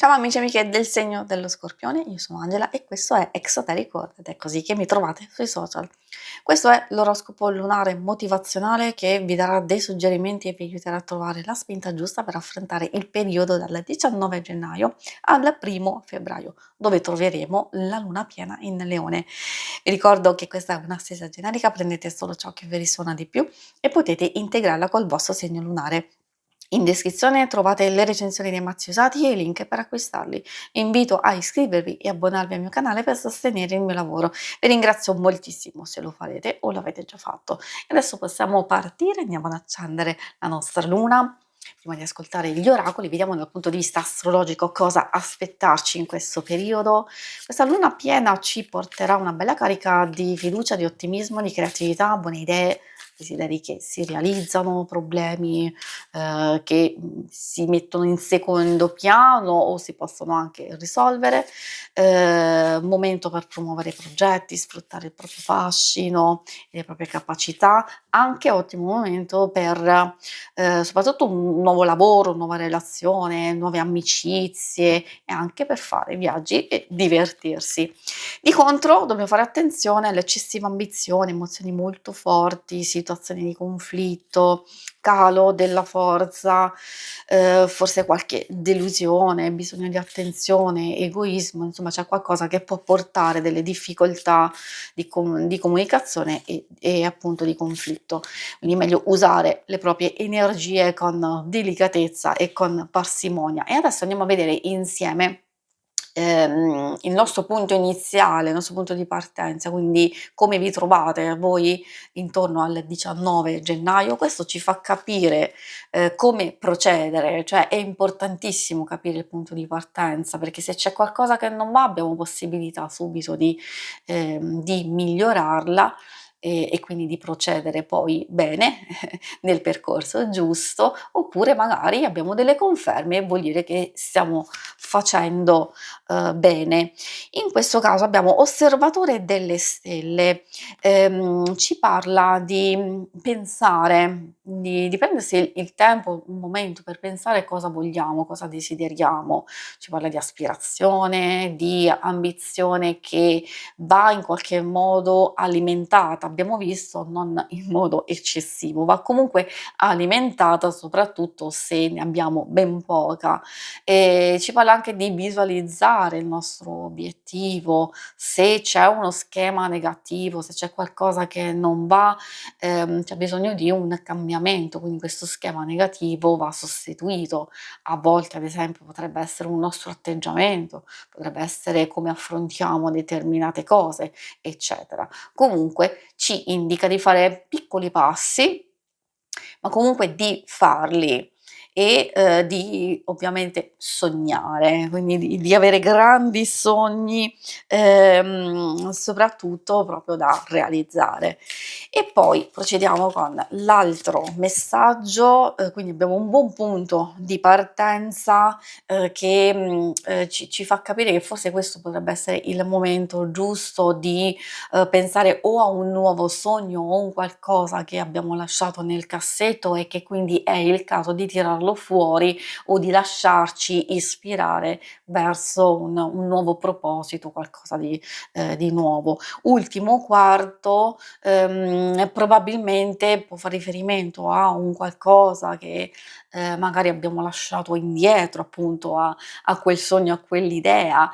Ciao amici e amiche del segno dello Scorpione, io sono Angela e questo è Exoteric World ed è così che mi trovate sui social. Questo è l'oroscopo lunare motivazionale che vi darà dei suggerimenti e vi aiuterà a trovare la spinta giusta per affrontare il periodo dal 19 gennaio al 1 febbraio, dove troveremo la luna piena in Leone. Vi ricordo che questa è una stesa generica, prendete solo ciò che vi risuona di più e potete integrarla col vostro segno lunare. In descrizione trovate le recensioni dei mazzi usati e i link per acquistarli. Vi invito a iscrivervi e abbonarvi al mio canale per sostenere il mio lavoro. Vi ringrazio moltissimo se lo farete o l'avete già fatto. E adesso possiamo partire, andiamo ad accendere la nostra luna. Prima di ascoltare gli oracoli, vediamo dal punto di vista astrologico cosa aspettarci in questo periodo. Questa luna piena ci porterà una bella carica di fiducia, di ottimismo, di creatività, buone idee, desideri che si realizzano, problemi che si mettono in secondo piano o si possono anche risolvere, momento per promuovere progetti, sfruttare il proprio fascino e le proprie capacità, anche ottimo momento per soprattutto un nuovo lavoro, nuova relazione, nuove amicizie e anche per fare viaggi e divertirsi. Di contro dobbiamo fare attenzione all'eccessiva ambizione, emozioni molto forti, situazioni di conflitto, calo della forza, forse qualche delusione, bisogno di attenzione, egoismo, insomma c'è qualcosa che può portare delle difficoltà di comunicazione e appunto di conflitto. Quindi è meglio usare le proprie energie con delicatezza e con parsimonia. E adesso andiamo a vedere insieme il nostro punto iniziale, il nostro punto di partenza, quindi come vi trovate voi intorno al 19 gennaio. Questo ci fa capire come procedere, cioè è importantissimo capire il punto di partenza, perché se c'è qualcosa che non va abbiamo possibilità subito di migliorarla e quindi di procedere poi bene nel percorso giusto, oppure magari abbiamo delle conferme e vuol dire che stiamo facendo bene. In questo caso abbiamo osservatore delle stelle, ci parla di pensare, di prendersi il tempo, un momento per pensare cosa vogliamo, cosa desideriamo. Ci parla di aspirazione, di ambizione che va in qualche modo alimentata, abbiamo visto, non in modo eccessivo, va comunque alimentata soprattutto se ne abbiamo ben poca. Ci parla anche di visualizzare il nostro obiettivo, se c'è uno schema negativo, se c'è qualcosa che non va, c'è bisogno di un cambiamento, quindi questo schema negativo va sostituito. A volte, ad esempio, potrebbe essere un nostro atteggiamento, potrebbe essere come affrontiamo determinate cose, eccetera. Comunque ci indica di fare piccoli passi, ma comunque di farli e di ovviamente sognare, quindi di avere grandi sogni, soprattutto proprio da realizzare. E poi procediamo con l'altro messaggio, quindi abbiamo un buon punto di partenza, che, ci fa capire che forse questo potrebbe essere il momento giusto di, pensare o a un nuovo sogno o un qualcosa che abbiamo lasciato nel cassetto e che quindi è il caso di tirarlo fuori o di lasciarci ispirare verso un nuovo proposito, qualcosa di nuovo. Ultimo quarto, probabilmente può far riferimento a un qualcosa che, magari abbiamo lasciato indietro, appunto a quel sogno, a quell'idea,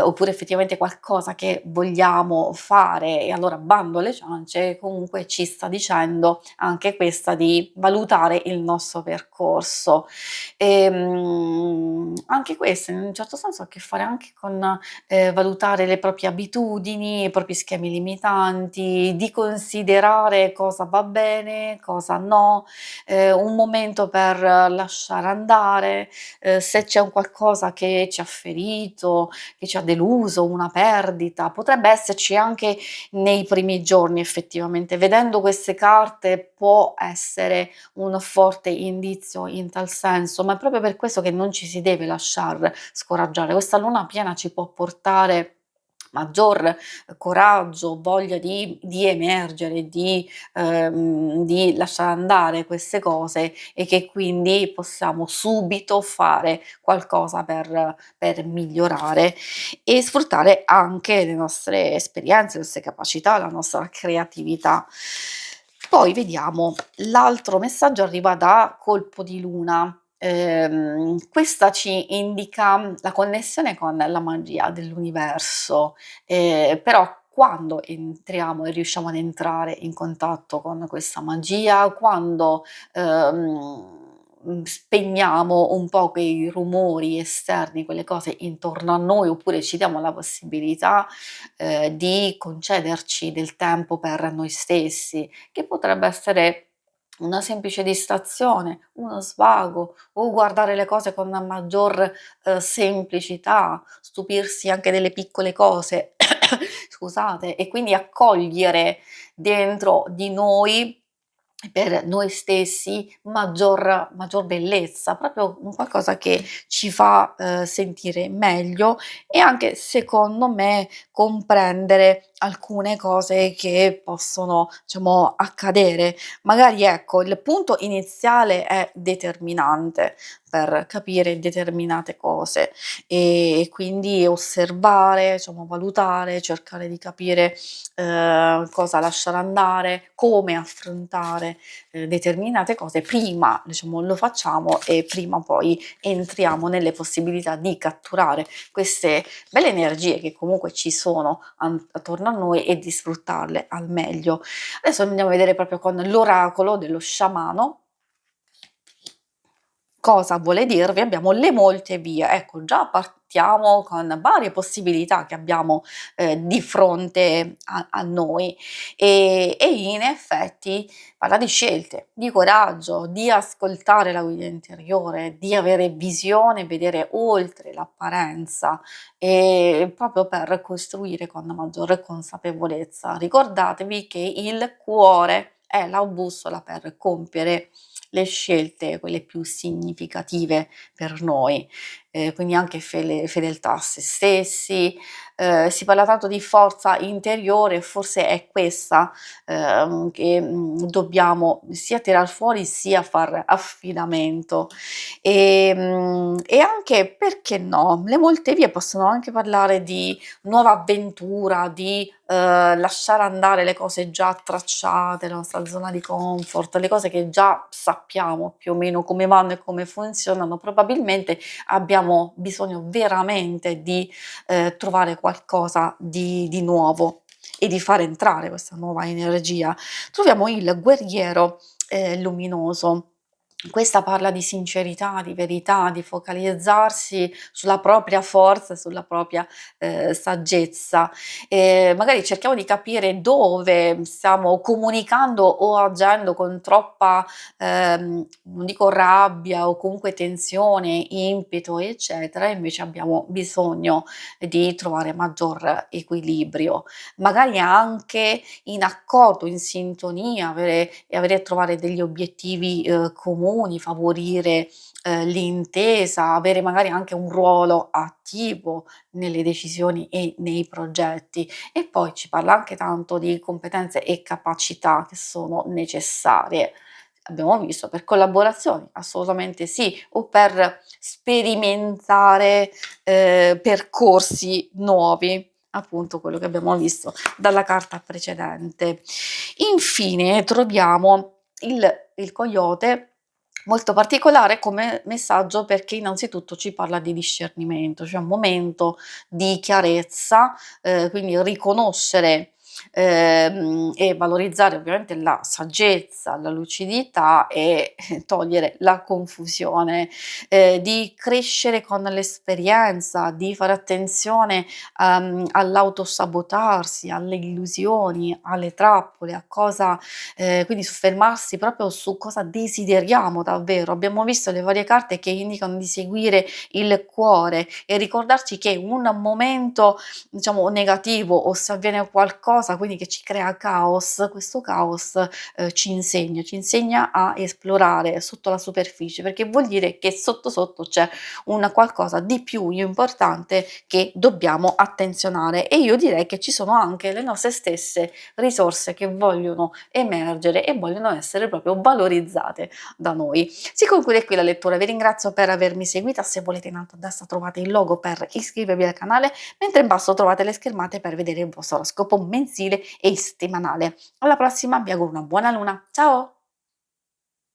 oppure effettivamente qualcosa che vogliamo fare e allora bando alle ciance, comunque ci sta dicendo anche questa di valutare il nostro percorso. Anche questo in un certo senso ha a che fare anche con valutare le proprie abitudini, i propri schemi limitanti, di considerare cosa va bene, cosa no, un momento per lasciare andare, se c'è un qualcosa che ci ha ferito, che ci ha deluso, una perdita, potrebbe esserci anche nei primi giorni effettivamente. Vedendo queste carte può essere un forte indizio in tal senso, ma è proprio per questo che non ci si deve lasciar scoraggiare. Questa luna piena ci può portare maggior coraggio, voglia di emergere, di lasciare andare queste cose e che quindi possiamo subito fare qualcosa per migliorare e sfruttare anche le nostre esperienze, le nostre capacità, la nostra creatività. Poi vediamo, l'altro messaggio arriva da Colpo di Luna. Questa ci indica la connessione con la magia dell'universo, però quando entriamo e riusciamo ad entrare in contatto con questa magia, quando, spegniamo un po' quei rumori esterni, quelle cose intorno a noi, oppure ci diamo la possibilità, di concederci del tempo per noi stessi, che potrebbe essere una semplice distrazione, uno svago o guardare le cose con una maggior, semplicità, stupirsi anche delle piccole cose, scusate, e quindi accogliere dentro di noi, per noi stessi, maggior bellezza, proprio un qualcosa che ci fa, sentire meglio e anche, secondo me, comprendere alcune cose che possono, diciamo, accadere. Magari, ecco, il punto iniziale è determinante per capire determinate cose e quindi osservare, diciamo, valutare, cercare di capire, cosa lasciare andare, come affrontare, determinate cose, prima, diciamo, lo facciamo e prima poi entriamo nelle possibilità di catturare queste belle energie che comunque ci sono attorno a noi e di sfruttarle al meglio. Adesso andiamo a vedere proprio con l'oracolo dello sciamano cosa vuole dirvi. Abbiamo le molte vie, ecco già partiamo con varie possibilità che abbiamo, di fronte a noi e in effetti parla di scelte, di coraggio, di ascoltare la guida interiore, di avere visione, vedere oltre l'apparenza, proprio per costruire con maggiore consapevolezza. Ricordatevi che il cuore è la bussola per compiere le scelte, quelle più significative per noi, quindi anche fedeltà a se stessi. Si parla tanto di forza interiore, forse è questa, che, dobbiamo sia tirar fuori sia far affidamento. E anche, perché no, le molte vie possono anche parlare di nuova avventura, di, lasciare andare le cose già tracciate, la nostra zona di comfort, le cose che già sappiamo più o meno come vanno e come funzionano. Probabilmente abbiamo bisogno veramente di, trovare qualcosa di nuovo e di far entrare questa nuova energia. Troviamo il guerriero, luminoso. Questa parla di sincerità, di verità, di focalizzarsi sulla propria forza e sulla propria, saggezza. Magari cerchiamo di capire dove stiamo comunicando o agendo con troppa, non dico rabbia o comunque tensione, impeto, eccetera, e invece abbiamo bisogno di trovare maggior equilibrio. Magari anche in accordo, in sintonia, avere e trovare degli obiettivi, comuni, favorire, l'intesa, avere magari anche un ruolo attivo nelle decisioni e nei progetti. E poi ci parla anche tanto di competenze e capacità che sono necessarie. Abbiamo visto per collaborazioni, assolutamente sì, o per sperimentare, percorsi nuovi, appunto quello che abbiamo visto dalla carta precedente. Infine troviamo il coyote, molto particolare come messaggio perché innanzitutto ci parla di discernimento, cioè un momento di chiarezza, quindi riconoscere, e valorizzare ovviamente la saggezza, la lucidità e togliere la confusione, di crescere con l'esperienza, di fare attenzione, all'autosabotarsi, alle illusioni, alle trappole, a cosa quindi soffermarsi proprio su cosa desideriamo davvero. Abbiamo visto le varie carte che indicano di seguire il cuore e ricordarci che un momento, diciamo, negativo o se avviene qualcosa qualcosa quindi che ci crea caos, questo caos, ci insegna a esplorare sotto la superficie, perché vuol dire che sotto sotto c'è un qualcosa di più importante che dobbiamo attenzionare, e io direi che ci sono anche le nostre stesse risorse che vogliono emergere e vogliono essere proprio valorizzate da noi. Si conclude qui la lettura, vi ringrazio per avermi seguita, se volete in alto a destra trovate il logo per iscrivervi al canale, mentre in basso trovate le schermate per vedere il vostro oroscopo mensile e settimanale. Alla prossima, vi auguro una buona luna, ciao!